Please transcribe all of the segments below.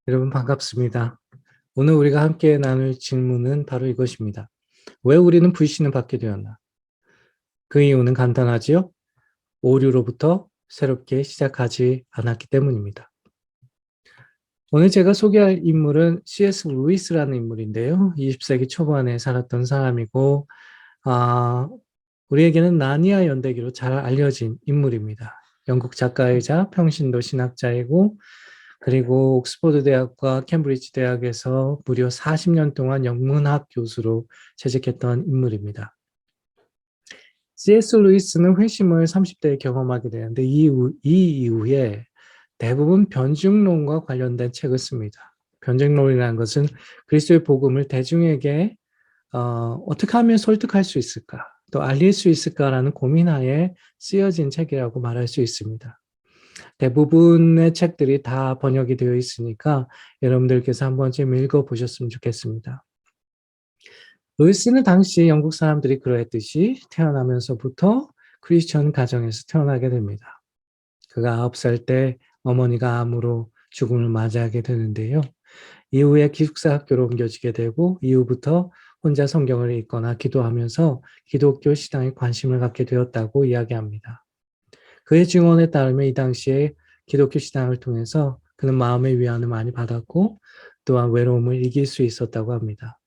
여러분 반갑습니다. 오늘 우리가 함께 나눌 질문은 바로 이것입니다. 왜 우리는 불신을 받게 되었나? 그 이유는 간단하지요. 오류로부터 새롭게 시작하지 않았기 때문입니다. 오늘 제가 소개할 인물은 C.S. 루이스라는 인물인데요. 20세기 초반에 살았던 사람이고 아, 우리에게는 나니아 연대기로 잘 알려진 인물입니다. 영국 작가이자 평신도 신학자이고 그리고 옥스퍼드 대학과 캠브리지 대학에서 무려 40년 동안 영문학 교수로 재직했던 인물입니다. C.S. 루이스는 회심을 30대에 경험하게 되는데 이 이후에 대부분 변증론과 관련된 책을 씁니다. 변증론이라는 것은 그리스도의 복음을 대중에게 어떻게 하면 설득할 수 있을까, 또 알릴 수 있을까라는 고민하에 쓰여진 책이라고 말할 수 있습니다. 대부분의 책들이 다 번역이 되어 있으니까 여러분들께서 한 번쯤 읽어보셨으면 좋겠습니다. 루이스는 당시 영국 사람들이 그러했듯이 태어나면서부터 크리스천 가정에서 태어나게 됩니다. 그가 9살 때 어머니가 암으로 죽음을 맞이하게 되는데요. 이후에 기숙사 학교로 옮겨지게 되고 이후부터 혼자 성경을 읽거나 기도하면서 기독교 신앙에 관심을 갖게 되었다고 이야기합니다. 그의 증언에 따르면 이 당시에 기독교 신앙을 통해서 그는 마음의 위안을 많이 받았고 또한 외로움을 이길 수 있었다고 합니다.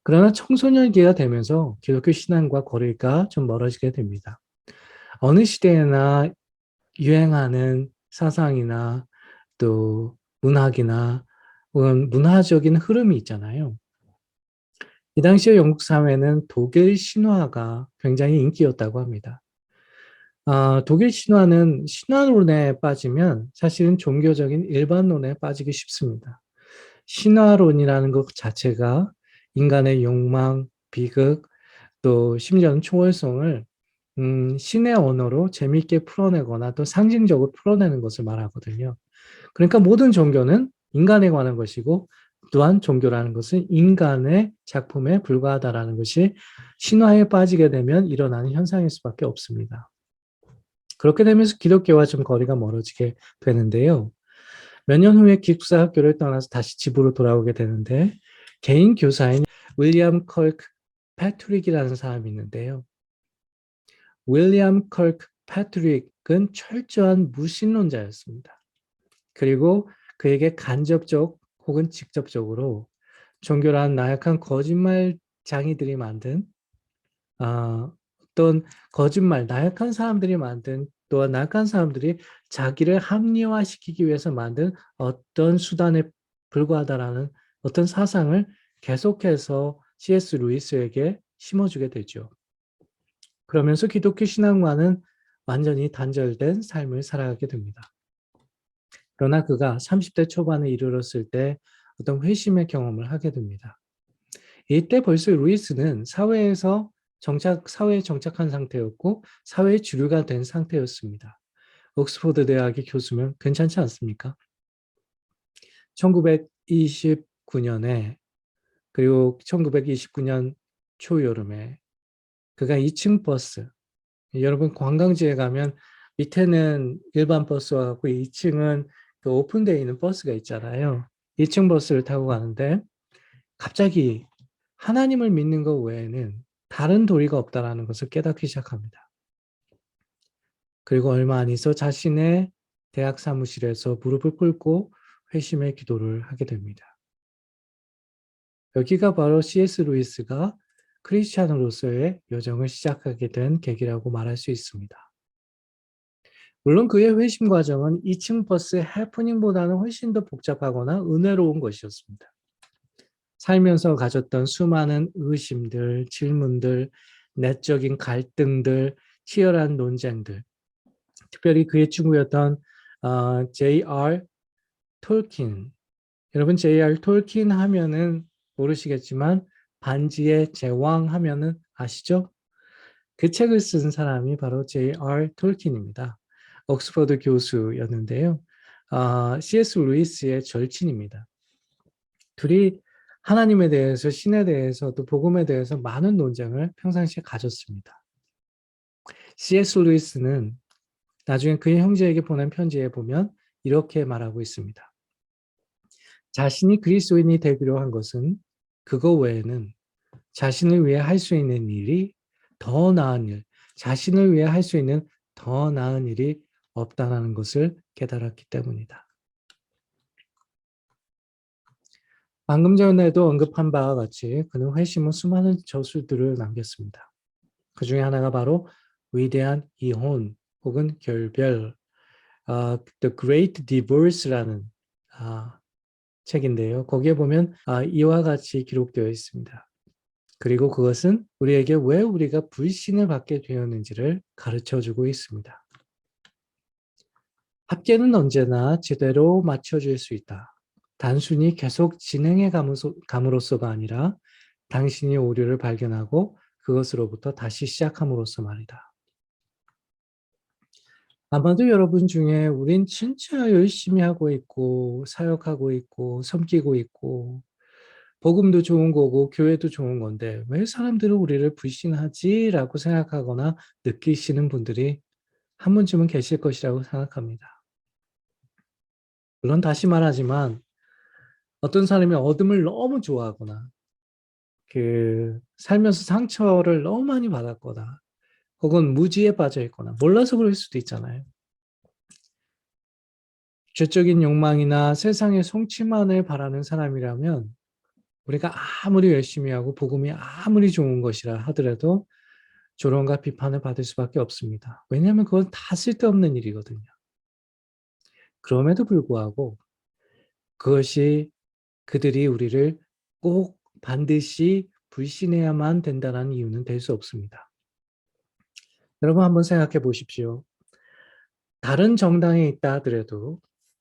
그러나 청소년기가 되면서 기독교 신앙과 거리가 좀 멀어지게 됩니다. 어느 시대에나 유행하는 사상이나 또 문학이나 혹은 문화적인 흐름이 있잖아요. 이 당시에 영국 사회는 독일 신화가 굉장히 인기였다고 합니다. 독일 신화는 신화론에 빠지면 사실은 종교적인 일반론에 빠지기 쉽습니다. 신화론이라는 것 자체가 인간의 욕망, 비극, 또 심지어는 초월성을 신의 언어로 재미있게 풀어내거나 또 상징적으로 풀어내는 것을 말하거든요. 그러니까 모든 종교는 인간에 관한 것이고 또한 종교라는 것은 인간의 작품에 불과하다라는 것이 신화에 빠지게 되면 일어나는 현상일 수밖에 없습니다. 그렇게 되면서 기독교와 좀 거리가 멀어지게 되는데요. 몇 년 후에 기숙사 학교를 떠나서 다시 집으로 돌아오게 되는데 개인 교사인 윌리엄 컬크 패트릭이라는 사람이 있는데요. 윌리엄 컬크 패트릭은 철저한 무신론자였습니다. 그리고 그에게 간접적 혹은 직접적으로 종교란 나약한 거짓말장이들이 만든 어떤 거짓말, 나약한 사람들이 만든 또한 나약한 사람들이 자기를 합리화시키기 위해서 만든 어떤 수단에 불과하다라는 어떤 사상을 계속해서 C.S. 루이스에게 심어주게 되죠. 그러면서 기독교 신앙과는 완전히 단절된 삶을 살아가게 됩니다. 그러나 그가 30대 초반에 이르렀을 때 어떤 회심의 경험을 하게 됩니다. 이때 벌써 루이스는 사회에 정착한 상태였고 사회의 주류가 된 상태였습니다. 옥스퍼드 대학의 교수면 괜찮지 않습니까? 1929년에 그리고 1929년 초여름에 그가 2층 버스, 여러분 관광지에 가면 밑에는 일반 버스와 같고 2층은 그 오픈되어 있는 버스가 있잖아요. 2층 버스를 타고 가는데 갑자기 하나님을 믿는 것 외에는 다른 도리가 없다라는 것을 깨닫기 시작합니다. 그리고 얼마 안 있어 자신의 대학 사무실에서 무릎을 꿇고 회심의 기도를 하게 됩니다. 여기가 바로 C.S. 루이스가 크리스찬으로서의 여정을 시작하게 된 계기라고 말할 수 있습니다. 물론 그의 회심 과정은 2층 버스 해프닝보다는 훨씬 더 복잡하거나 은혜로운 것이었습니다. 살면서 가졌던 수많은 의심들, 질문들, 내적인 갈등들, 치열한 논쟁들, 특별히 그의 친구였던 J.R. 톨킨. 여러분 J.R. 톨킨 하면은 모르시겠지만 반지의 제왕 하면은 아시죠? 그 책을 쓴 사람이 바로 J.R. 톨킨입니다. 옥스퍼드 교수였는데요. C.S. 루이스의 절친입니다. 둘이 하나님에 대해서, 신에 대해서, 또 복음에 대해서 많은 논쟁을 평상시에 가졌습니다. C.S. 루이스는 나중에 그의 형제에게 보낸 편지에 보면 이렇게 말하고 있습니다. 자신이 그리스도인이 되기로 한 것은 그거 외에는 자신을 위해 할 수 있는 일이 더 나은 일, 자신을 위해 할 수 있는 더 나은 일이 없다라는 것을 깨달았기 때문이다. 방금 전에도 언급한 바와 같이 그는 회심은 수많은 저술들을 남겼습니다. 그 중에 하나가 바로 위대한 이혼 혹은 결별, The Great Divorce라는 책인데요. 거기에 보면 이와 같이 기록되어 있습니다. 그리고 그것은 우리에게 왜 우리가 불신을 받게 되었는지를 가르쳐주고 있습니다. 합계는 언제나 제대로 맞춰질 수 있다. 단순히 계속 진행해 감으로써가 아니라 당신이 오류를 발견하고 그것으로부터 다시 시작함으로써 말이다. 아마도 여러분 중에 우린 진짜 열심히 하고 있고 사역하고 있고 섬기고 있고 복음도 좋은 거고 교회도 좋은 건데 왜 사람들은 우리를 불신하지라고 생각하거나 느끼시는 분들이 한 번쯤은 계실 것이라고 생각합니다. 물론 다시 말하지만 어떤 사람이 어둠을 너무 좋아하거나 살면서 상처를 너무 많이 받았거나 혹은 무지에 빠져 있거나 몰라서 그럴 수도 있잖아요. 죄적인 욕망이나 세상의 성취만을 바라는 사람이라면 우리가 아무리 열심히 하고 복음이 아무리 좋은 것이라 하더라도 조롱과 비판을 받을 수밖에 없습니다. 왜냐하면 그건 다 쓸데없는 일이거든요. 그럼에도 불구하고 그것이 그들이 우리를 꼭 반드시 불신해야만 된다는 이유는 될 수 없습니다. 여러분 한번 생각해 보십시오. 다른 정당에 있다 하더라도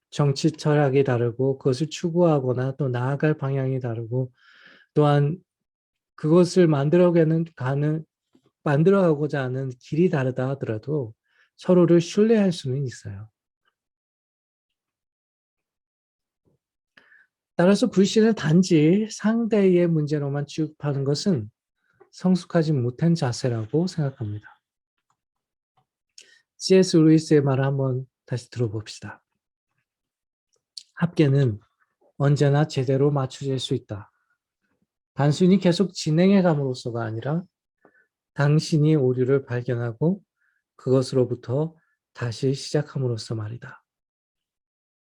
정치 철학이 다르고 그것을 추구하거나 또 나아갈 방향이 다르고 또한 그것을 만들어가고자 하는 길이 다르다 하더라도 서로를 신뢰할 수는 있어요. 따라서 불신을 단지 상대의 문제로만 취급하는 것은 성숙하지 못한 자세라고 생각합니다. C.S. 루이스의 말을 한번 다시 들어봅시다. 합계는 언제나 제대로 맞춰질 수 있다. 단순히 계속 진행해 감으로써가 아니라 당신이 오류를 발견하고 그것으로부터 다시 시작함으로써 말이다.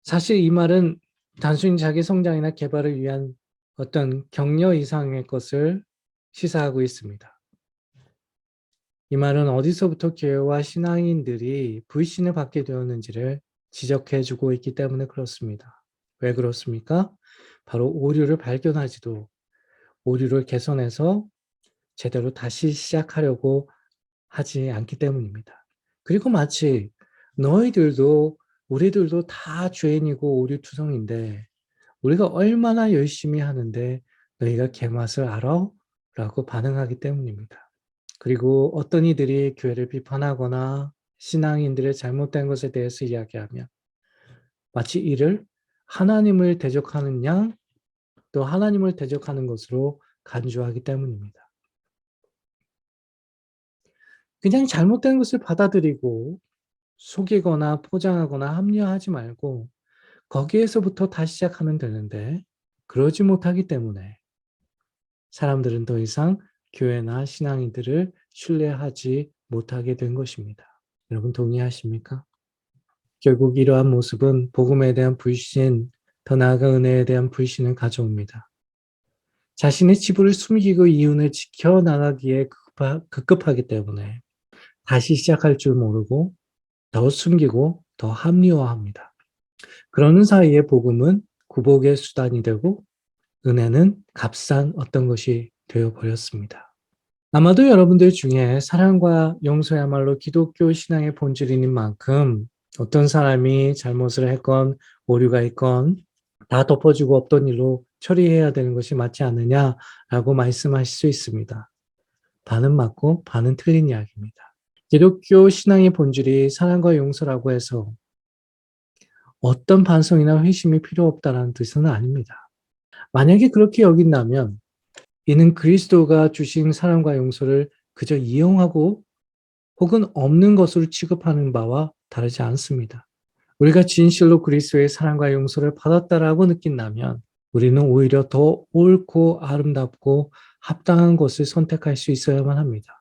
사실 이 말은 단순히 자기 성장이나 개발을 위한 어떤 격려 이상의 것을 시사하고 있습니다. 이 말은 어디서부터 교회와 신앙인들이 불신을 받게 되었는지를 지적해 주고 있기 때문에 그렇습니다. 왜 그렇습니까? 바로 오류를 발견하지도 오류를 개선해서 제대로 다시 시작하려고 하지 않기 때문입니다. 그리고 마치 너희들도 우리들도 다 죄인이고 오류투성인데 우리가 얼마나 열심히 하는데 너희가 개맛을 알아? 라고 반응하기 때문입니다. 그리고 어떤 이들이 교회를 비판하거나 신앙인들의 잘못된 것에 대해서 이야기하면 마치 이를 하나님을 대적하는 양, 또 하나님을 대적하는 것으로 간주하기 때문입니다. 그냥 잘못된 것을 받아들이고 속이거나 포장하거나 합리화하지 말고 거기에서부터 다시 시작하면 되는데 그러지 못하기 때문에 사람들은 더 이상 교회나 신앙인들을 신뢰하지 못하게 된 것입니다. 여러분 동의하십니까? 결국 이러한 모습은 복음에 대한 불신, 더 나아가 은혜에 대한 불신을 가져옵니다. 자신의 치부를 숨기고 이윤을 지켜나가기에 급급하기 때문에 다시 시작할 줄 모르고 더 숨기고 더 합리화합니다. 그러는 사이에 복음은 구복의 수단이 되고 은혜는 값싼 어떤 것이 되어버렸습니다. 아마도 여러분들 중에 사랑과 용서야말로 기독교 신앙의 본질인 만큼 어떤 사람이 잘못을 했건 오류가 있건 다 덮어주고 없던 일로 처리해야 되는 것이 맞지 않느냐라고 말씀하실 수 있습니다. 반은 맞고 반은 틀린 이야기입니다. 기독교 신앙의 본질이 사랑과 용서라고 해서 어떤 반성이나 회심이 필요 없다는 뜻은 아닙니다. 만약에 그렇게 여긴다면 이는 그리스도가 주신 사랑과 용서를 그저 이용하고 혹은 없는 것으로 취급하는 바와 다르지 않습니다. 우리가 진실로 그리스도의 사랑과 용서를 받았다라고 느낀다면 우리는 오히려 더 옳고 아름답고 합당한 것을 선택할 수 있어야만 합니다.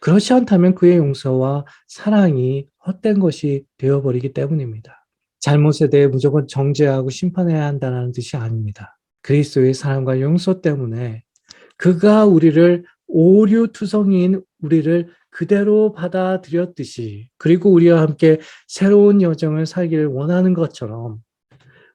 그렇지 않다면 그의 용서와 사랑이 헛된 것이 되어버리기 때문입니다. 잘못에 대해 무조건 정죄하고 심판해야 한다는 뜻이 아닙니다. 그리스도의 사랑과 용서 때문에 그가 우리를 오류투성이인 우리를 그대로 받아들였듯이, 그리고 우리와 함께 새로운 여정을 살기를 원하는 것처럼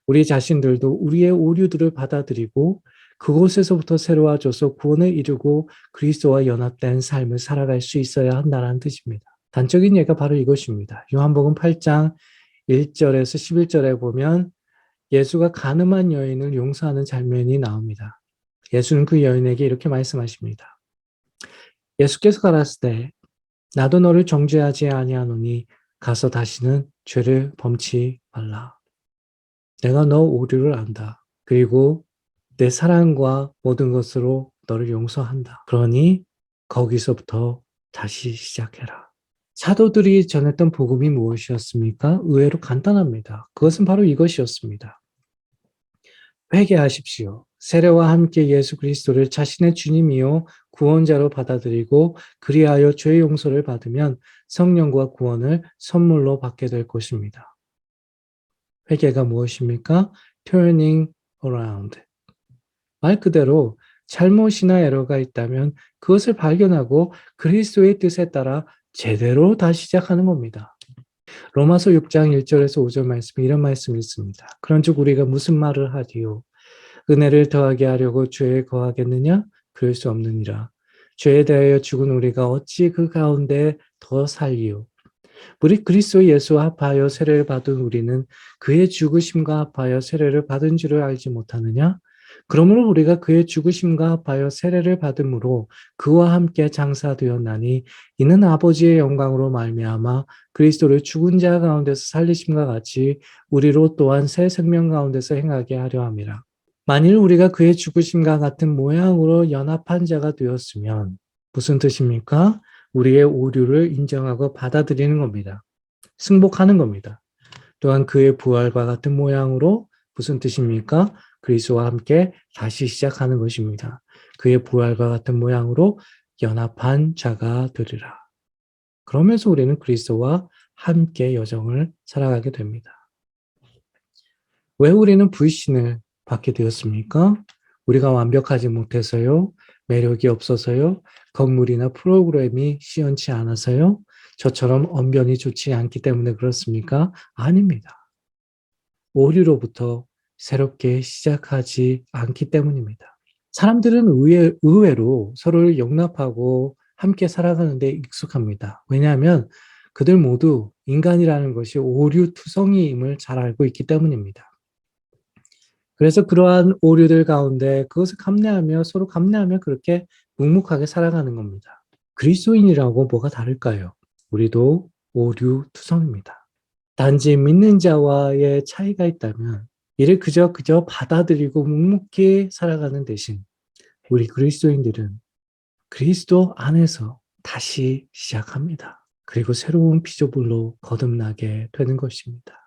우리 자신들도 우리의 오류들을 받아들이고 그곳에서부터 새로워져서 구원을 이루고 그리스도와 연합된 삶을 살아갈 수 있어야 한다는 뜻입니다. 단적인 예가 바로 이것입니다. 요한복음 8장 1절에서 11절에 보면 예수가 가늠한 여인을 용서하는 장면이 나옵니다. 예수는 그 여인에게 이렇게 말씀하십니다. 예수께서 가라사대 나도 너를 정죄하지 아니하노니 가서 다시는 죄를 범치 말라. 내가 너 오류를 안다. 그리고 내 사랑과 모든 것으로 너를 용서한다. 그러니 거기서부터 다시 시작해라. 사도들이 전했던 복음이 무엇이었습니까? 의외로 간단합니다. 그것은 바로 이것이었습니다. 회개하십시오. 세례와 함께 예수 그리스도를 자신의 주님이요 구원자로 받아들이고 그리하여 죄의 용서를 받으면 성령과 구원을 선물로 받게 될 것입니다. 회개가 무엇입니까? Turning around. 말 그대로 잘못이나 에러가 있다면 그것을 발견하고 그리스도의 뜻에 따라 제대로 다시 시작하는 겁니다. 로마서 6장 1절에서 5절 말씀에 이런 말씀이 있습니다. 그런즉 우리가 무슨 말을 하리요? 은혜를 더하게 하려고 죄에 거하겠느냐? 그럴 수 없느니라. 죄에 대하여 죽은 우리가 어찌 그 가운데 더 살리요? 우리 그리스도 예수와 합하여 세례를 받은 우리는 그의 죽으심과 합하여 세례를 받은 줄을 알지 못하느냐? 그러므로 우리가 그의 죽으심과 합하여 세례를 받음으로 그와 함께 장사되었나니 이는 아버지의 영광으로 말미암아 그리스도를 죽은 자 가운데서 살리심과 같이 우리로 또한 새 생명 가운데서 행하게 하려 함이라. 만일 우리가 그의 죽으심과 같은 모양으로 연합한 자가 되었으면 무슨 뜻입니까? 우리의 오류를 인정하고 받아들이는 겁니다. 승복하는 겁니다. 또한 그의 부활과 같은 모양으로 무슨 뜻입니까? 그리스도와 함께 다시 시작하는 것입니다. 그의 부활과 같은 모양으로 연합한 자가 되리라. 그러면서 우리는 그리스도와 함께 여정을 살아가게 됩니다. 왜 우리는 불신을 받게 되었습니까? 우리가 완벽하지 못해서요? 매력이 없어서요? 건물이나 프로그램이 시원치 않아서요? 저처럼 언변이 좋지 않기 때문에 그렇습니까? 아닙니다. 오류로부터 새롭게 시작하지 않기 때문입니다. 사람들은 의외로 서로를 용납하고 함께 살아가는 데 익숙합니다. 왜냐하면 그들 모두 인간이라는 것이 오류투성이임을 잘 알고 있기 때문입니다. 그래서 그러한 오류들 가운데 그것을 감내하며 서로 감내하며 그렇게 묵묵하게 살아가는 겁니다. 그리스도인이라고 뭐가 다를까요? 우리도 오류투성입니다. 단지 믿는 자와의 차이가 있다면 이를 그저 받아들이고 묵묵히 살아가는 대신 우리 그리스도인들은 그리스도 안에서 다시 시작합니다. 그리고 새로운 피조물로 거듭나게 되는 것입니다.